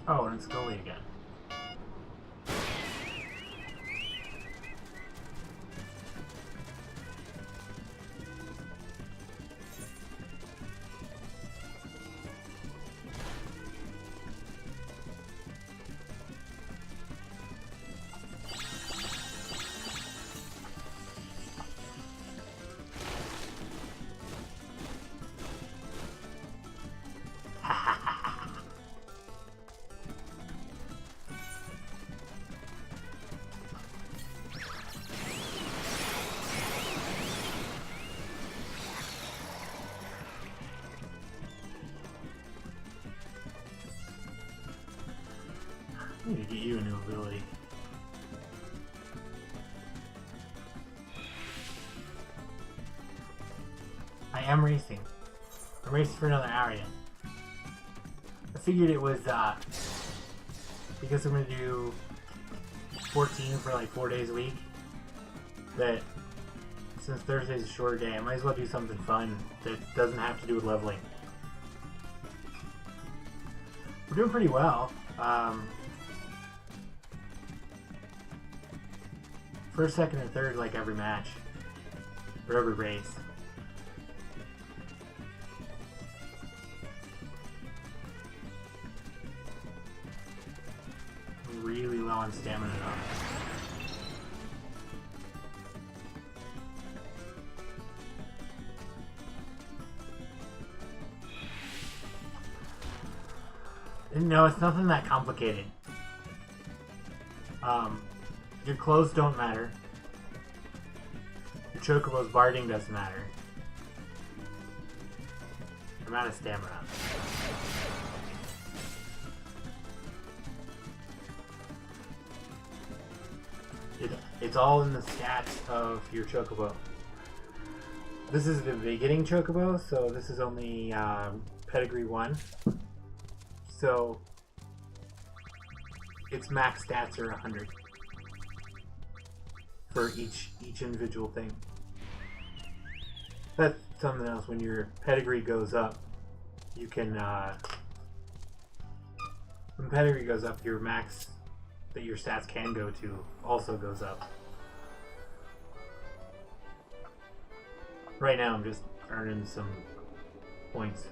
Oh, and it's Gully again. I need to get you a new ability. I am racing. I'm racing for another area. I figured it was, because I'm gonna do 14 for like 4 days a week, that since Thursday's a shorter day, I might as well do something fun that doesn't have to do with leveling. We're doing pretty well. First, second, and third, like every match. Or every race. I'm really low on stamina though. No, it's nothing that complicated. Your clothes don't matter. Your Chocobo's barding doesn't matter. I'm out of stamina. It's all in the stats of your Chocobo. This is the beginning Chocobo, so this is only Pedigree 1. So its max stats are 100 for each individual thing. That's something else. When your pedigree goes up, you can when pedigree goes up, your max that your stats can go to also goes up. Right now I'm just earning some points.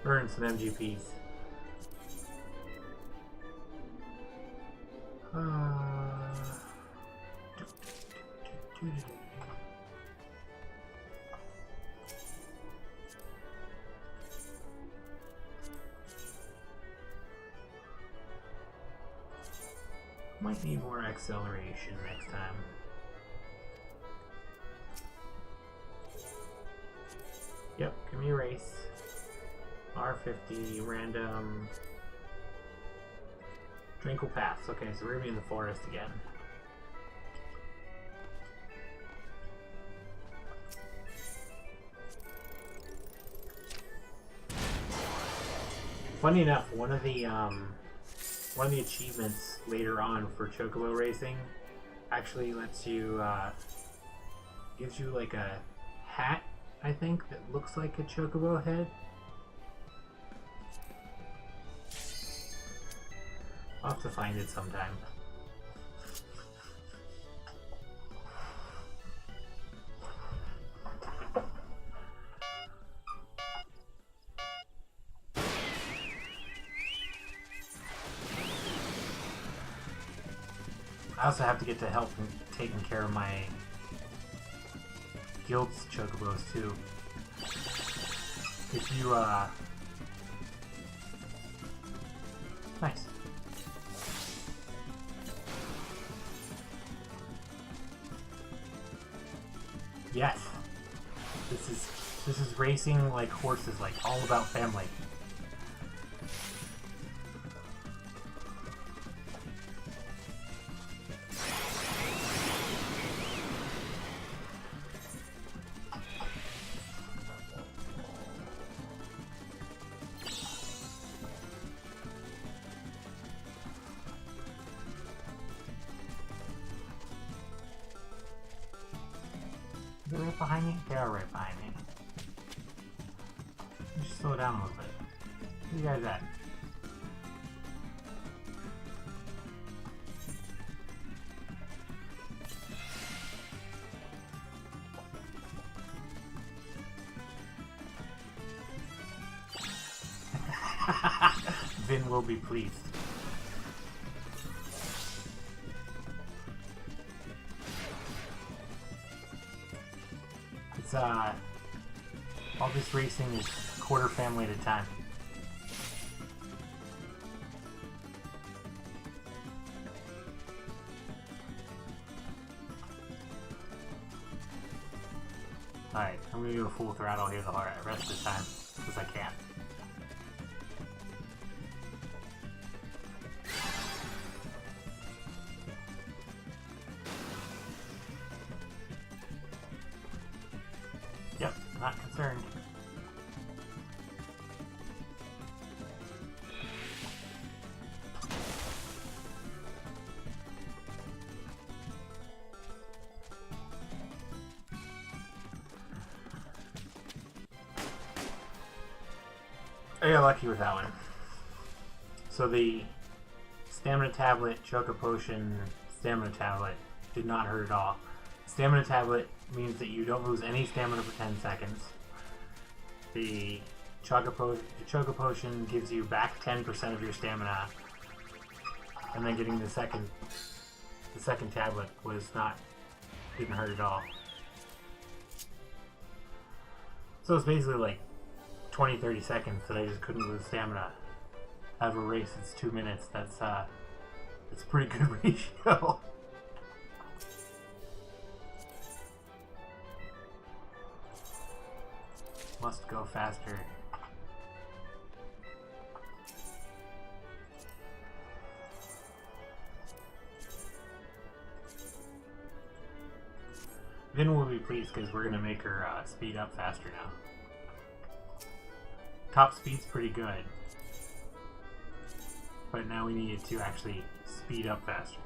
Earning some MGPs. Might need more acceleration next time. Yep, give me a race. R50, random. Tranquil Paths. Okay, so we're gonna be in the forest again. Funny enough, one of the achievements later on for Chocobo racing actually lets you gives you like a hat, I think, that looks like a Chocobo head. I'll have to find it sometime. I also have to get to help in taking care of my guild's Chocobos too. If you nice. Yes. This is racing like horses, like all about family. They're right behind me? They are right behind me. Just slow down a little bit. Where you guys at? Vin will be pleased. It's all this racing is quarter family at a time. Alright, I'm gonna go full throttle here the rest of the time, because I can. Yep, not concerned. I got lucky with that one. So the stamina tablet, Choco Potion, stamina tablet did not hurt at all. Stamina tablet means that you don't lose any stamina for 10 seconds. The Choco Potion gives you back 10% of your stamina, and then getting the second tablet didn't hurt at all. So it's basically like 20-30 seconds that I just couldn't lose stamina. Out of a race, it's 2 minutes. That's a pretty good ratio. Must go faster. Vin will be pleased because we're gonna make her speed up faster now. Top speed's pretty good, but now we need it to actually speed up faster.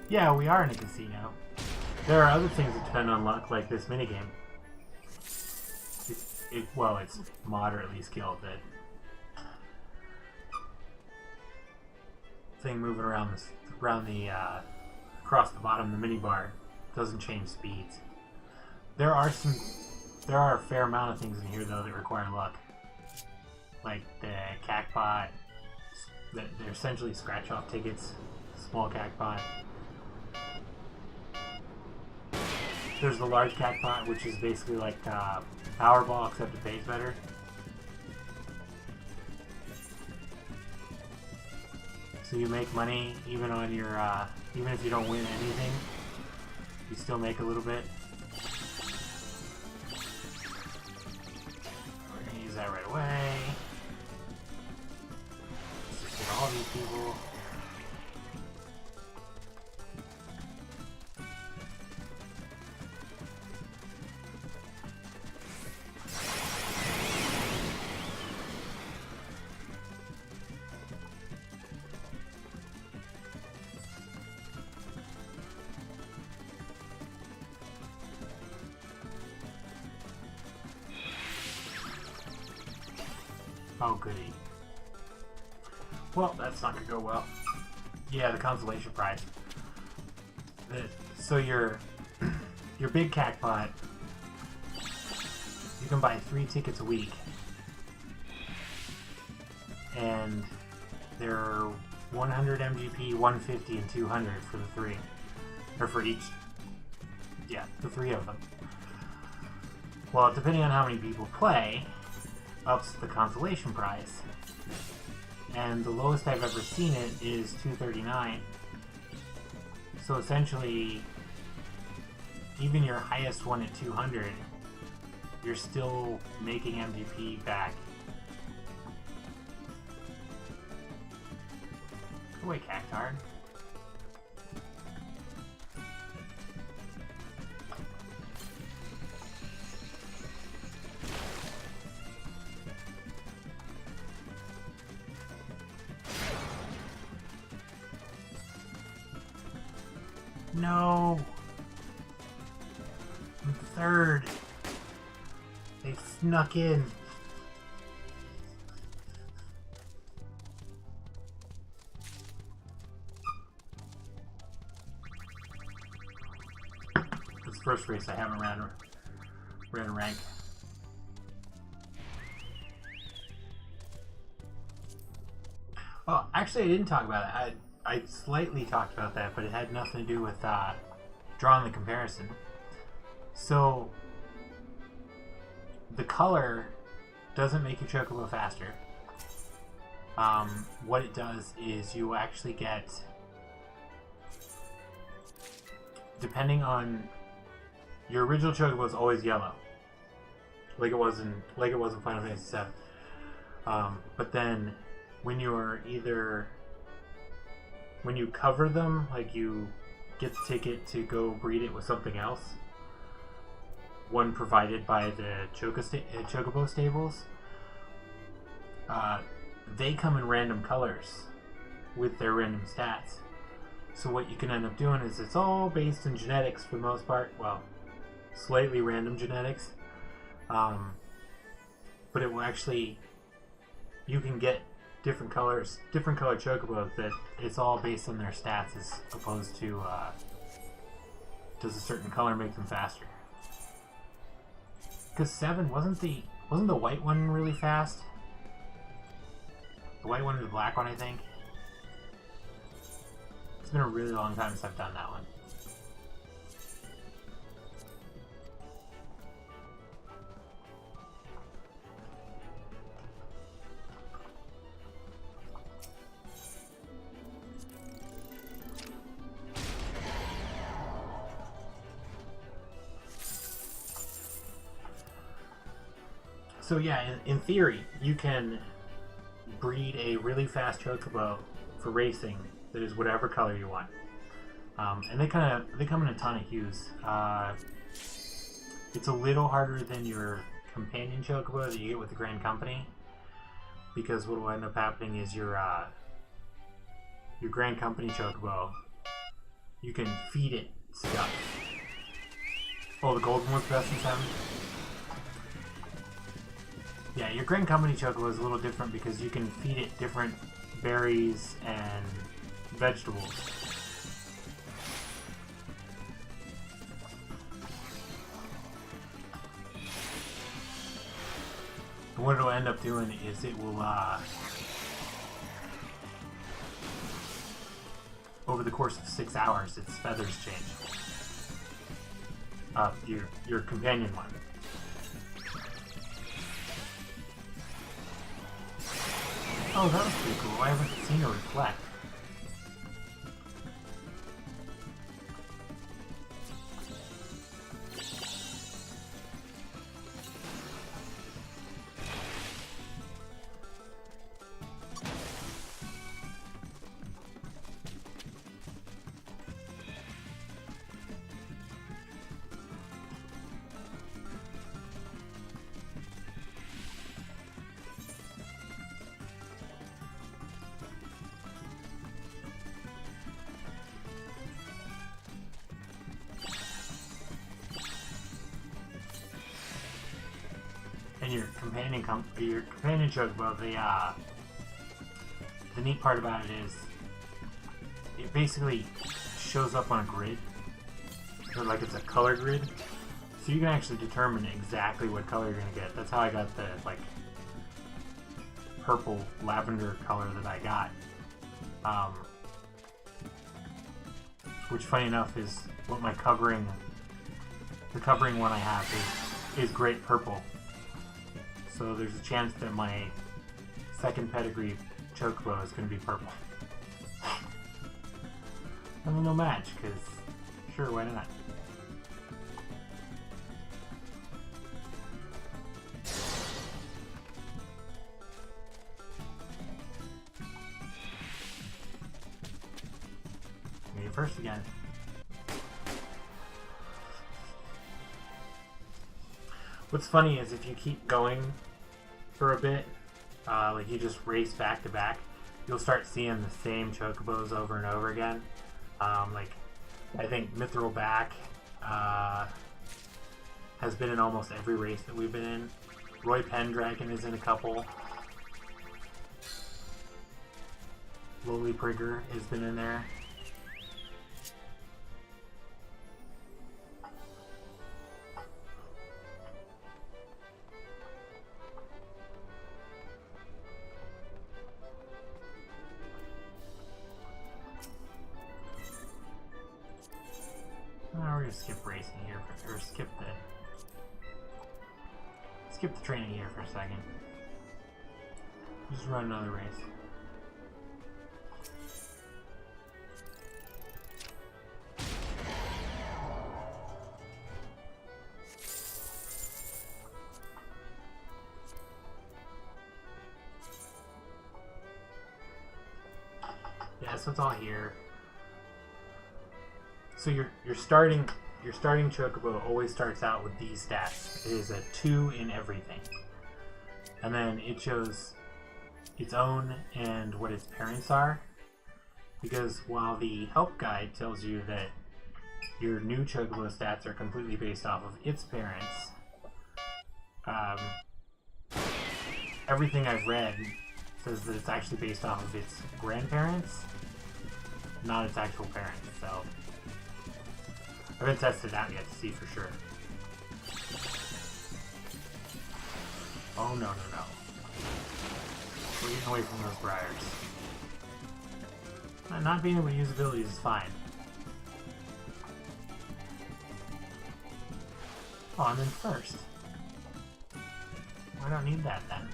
Yeah, we are in a casino. There are other things that depend on luck, like this minigame. Well, it's moderately skilled. That thing moving around across the bottom of the minibar doesn't change speeds. There are a fair amount of things in here though that require luck, like the Cacpot. They're essentially scratch-off tickets. Small Cacpot. There's the large Cacpot, which is basically like Powerball, except it pays better. So you make money even on your even if you don't win anything, you still make a little bit. We're gonna use that right away. Let's just get all these people. Oh, goody. Well, that's not gonna go well. Yeah, the consolation prize. So your big Cacpot, you can buy 3 tickets a week, and they're 100 MGP, 150, and 200 for the 3, or for each. Yeah, the 3 of them. Well, depending on how many people play, ups the consolation prize. And the lowest I've ever seen it is 239. So essentially, even your highest one at 200, you're still making MVP back. Go away, Cactard. No! I'm 3rd. They snuck in. first race I haven't ran a rank. Oh, actually I didn't talk about it. I slightly talked about that, but it had nothing to do with drawing the comparison. So the color doesn't make your Chocobo faster. What it does is you actually get, depending on your original Chocobo is always yellow, like it was in Final Fantasy VII. But then when you cover them, like you get the ticket to go breed it with something else, one provided by the Chocobo stables, they come in random colors with their random stats. So what you can end up doing is it's all based in genetics for the most part. Well, slightly random genetics. But it will actually, you can get different colored Chocobos that it's all based on their stats as opposed to does a certain color make them faster. Because 7 wasn't the white one really fast? The white one and the black one, I think. It's been a really long time since I've done that one. So yeah, in theory, you can breed a really fast Chocobo for racing that is whatever color you want, and they come in a ton of hues. It's a little harder than your companion Chocobo that you get with the Grand Company, because what will end up happening is your Grand Company Chocobo, you can feed it stuff. Oh, the golden one's best in 7. Yeah, your Grand Company Chocobo is a little different because you can feed it different berries and vegetables. And what it'll end up doing is it will, over the course of 6 hours, its feathers change. Your companion one. Oh, that was pretty cool. I haven't seen it reflect. And your companion Chocobo, the neat part about it is it basically shows up on a grid, or like it's a color grid, so you can actually determine exactly what color you're gonna get. That's how I got the like purple lavender color that I got, which funny enough is what my covering, the covering one I have is great purple. So there's a chance that my second pedigree Chocobo is going to be purple. I mean, no match, because sure, why not? Me first again. What's funny is if you keep going for a bit, like you just race back to back, you'll start seeing the same Chocobos over and over again. Like, I think Mithril Back has been in almost every race that we've been in. Roy Pendragon is in a couple. Lowly Prigger has been in there. gonna skip racing here, or skip the training here for a second. Just run another race. Yeah, so it's all here. So your starting Chocobo always starts out with these stats. It is a 2 in everything. And then it shows its own and what its parents are. Because while the help guide tells you that your new Chocobo stats are completely based off of its parents, everything I've read says that it's actually based off of its grandparents, not its actual parents. So I haven't tested it out yet to see for sure. Oh no, no, no. We're getting away from those briars. Not being able to use abilities is fine. Oh, I'm in first. I don't need that then.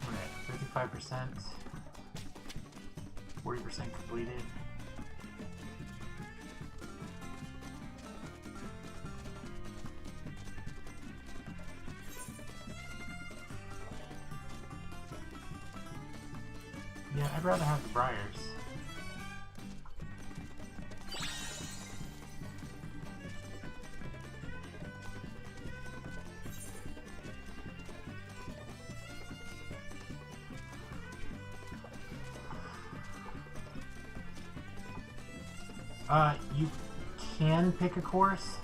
Alright, 55%. 40% completed. Yeah, I'd rather have the briars. You can pick a course.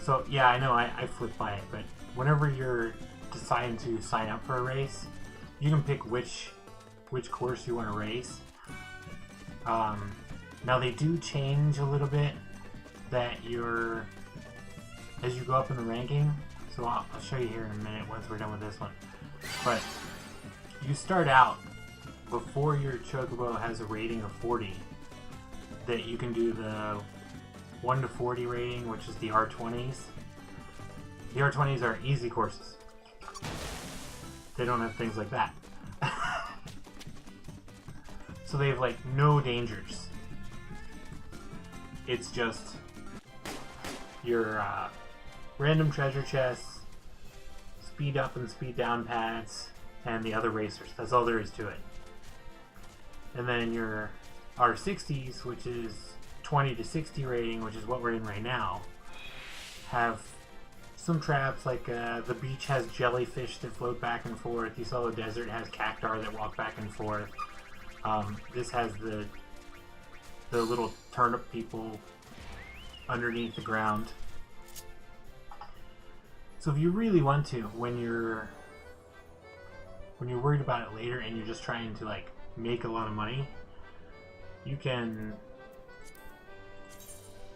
So, yeah, I know I flipped by it, but whenever you're deciding to sign up for a race, you can pick which course you want to race. Now they do change a little bit that as you go up in the ranking. So I'll show you here in a minute once we're done with this one. But you start out before your Chocobo has a rating of 40. That you can do the 1 to 40 rating, which is the R20s. The R20s are easy courses. They don't have things like that. So they have like no dangers. It's just your random treasure chests, speed up and speed down pads, and the other racers. That's all there is to it. And then your R60s, which is 20 to 60 rating, which is what we're in right now, have some traps, like the beach has jellyfish that float back and forth. You saw the desert has cactuar that walk back and forth. This has the little turnip people underneath the ground. So if you really want to, when you're worried about it later and you're just trying to like make a lot of money, you can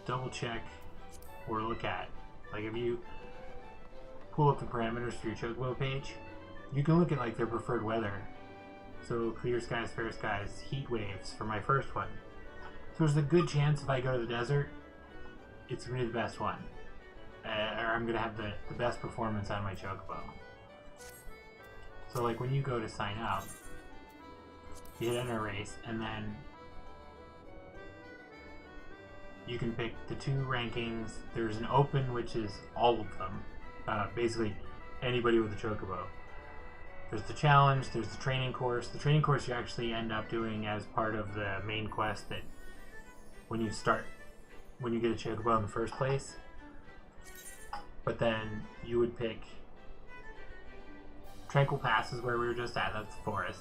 double check or look at, like if you pull up the parameters for your Chocobo page, you can look at like their preferred weather. So clear skies, fair skies, heat waves for my first one. So there's a good chance if I go to the desert, it's going to be the best one. Or I'm going to have the best performance on my Chocobo. So like when you go to sign up, you hit enter race, and then you can pick the 2 rankings. There's an open, which is all of them. Basically, anybody with a Chocobo. There's the challenge, there's the training course. The training course you actually end up doing as part of the main quest that when you get a Chocobo in the first place. But then you would pick Tranquil Pass is where we were just at, that's the forest.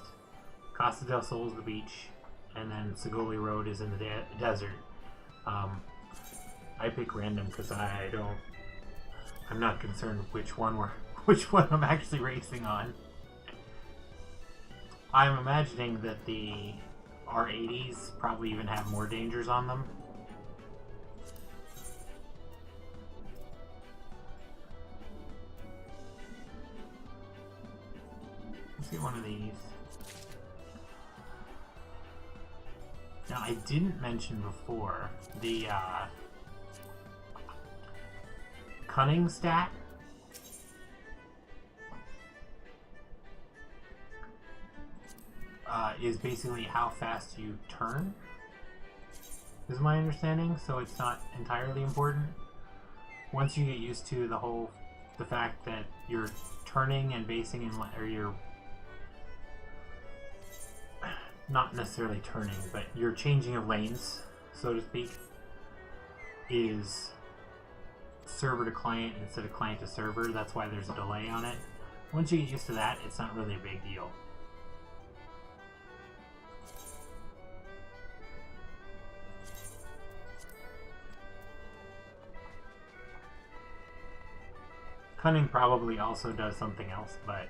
Costa del Sol is the beach, and then Segoli Road is in the desert. I pick random because I'm not concerned which one I'm actually racing on. I'm imagining that the R80s probably even have more dangers on them. Let's get one of these. Now, I didn't mention before the cunning stat. Is basically how fast you turn, is my understanding, so it's not entirely important. Once you get used to the fact that you're turning and basing in, or you're not necessarily turning, but your changing of lanes, so to speak, is server to client instead of client to server. That's why there's a delay on it. Once you get used to that, it's not really a big deal. Cunning probably also does something else, but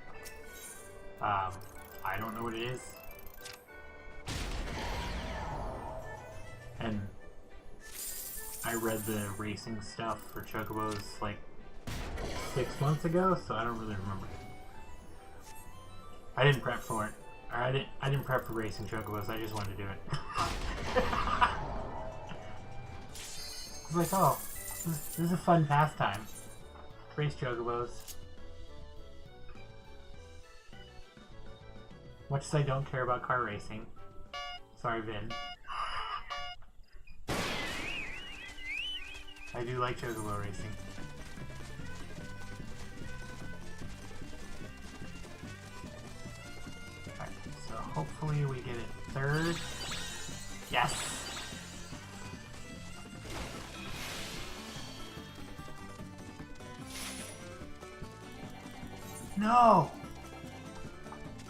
I don't know what it is. And I read the racing stuff for Chocobos like 6 months ago, so I don't really remember. I didn't prep for it. Or I didn't prep for racing Chocobos, I just wanted to do it. I was like, oh, this is a fun pastime. Race Chocobos. Much as I don't care about car racing. Sorry, Vin. I do like Chocobo racing. Alright, so hopefully we get it third. Yes! No!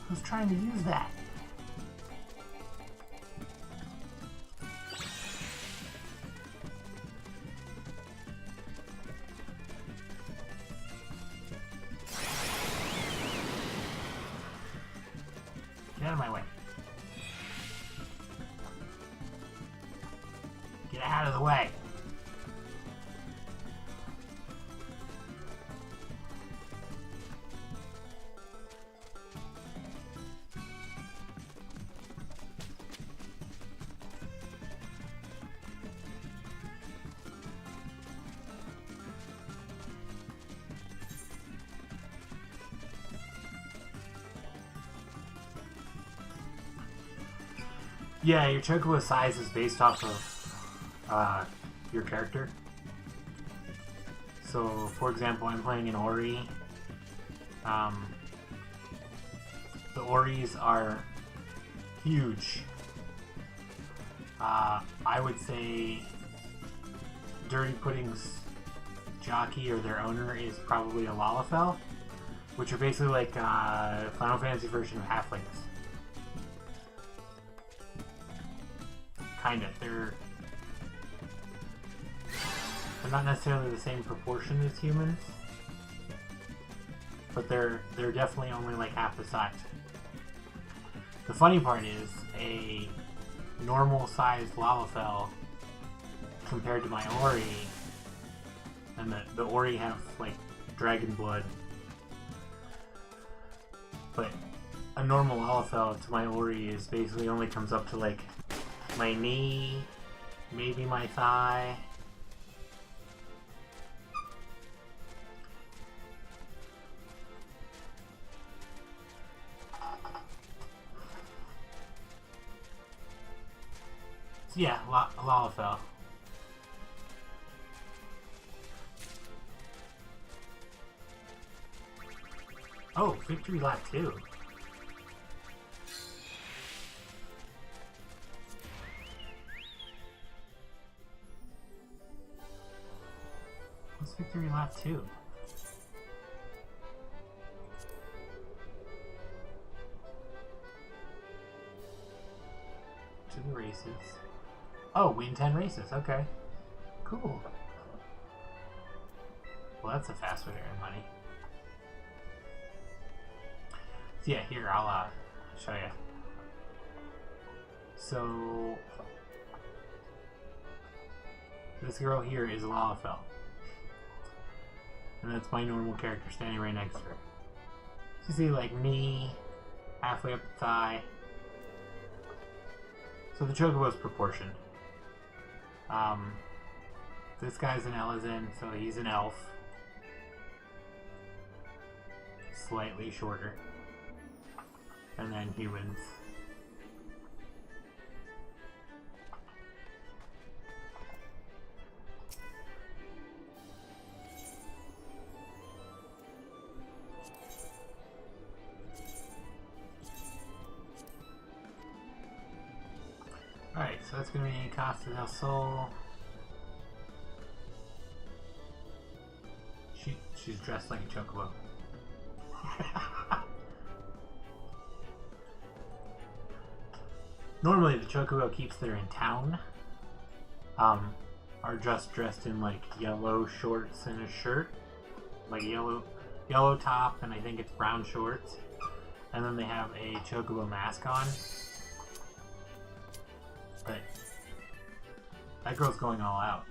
I was trying to use that. Get out of my way. Get out of the way. Yeah, your Chocobo size is based off of your character. So, for example, I'm playing an Ori. The Oris are huge. I would say Dirty Pudding's jockey or their owner is probably a Lalafell, which are basically like Final Fantasy version of halflings. Kind of. They're not necessarily the same proportion as humans, but they're definitely only like half the size. The funny part is a normal sized Lalafell compared to my Ori, and the Ori have like dragon blood, but a normal Lalafell to my Ori is basically only comes up to like my knee, maybe my thigh. So yeah, Lalafell. Oh, victory lap 2. What's victory lap 2? To the races. Oh, win 10 races. Okay. Cool. Well, that's a fast way to earn money. So yeah, here, I'll show you. So this girl here is Lalafell. And that's my normal character standing right next to her. So you see like knee, halfway up the thigh. So the Chocobo's proportioned. This guy's an Elezen, so he's an elf. Slightly shorter. And then humans. Alright, so that's going to be Costa del Sol. She's dressed like a Chocobo. Normally the Chocobo keeps there in town. Are just dressed in like yellow shorts and a shirt. Like yellow top, and I think it's brown shorts. And then they have a Chocobo mask on. But that girl's going all out.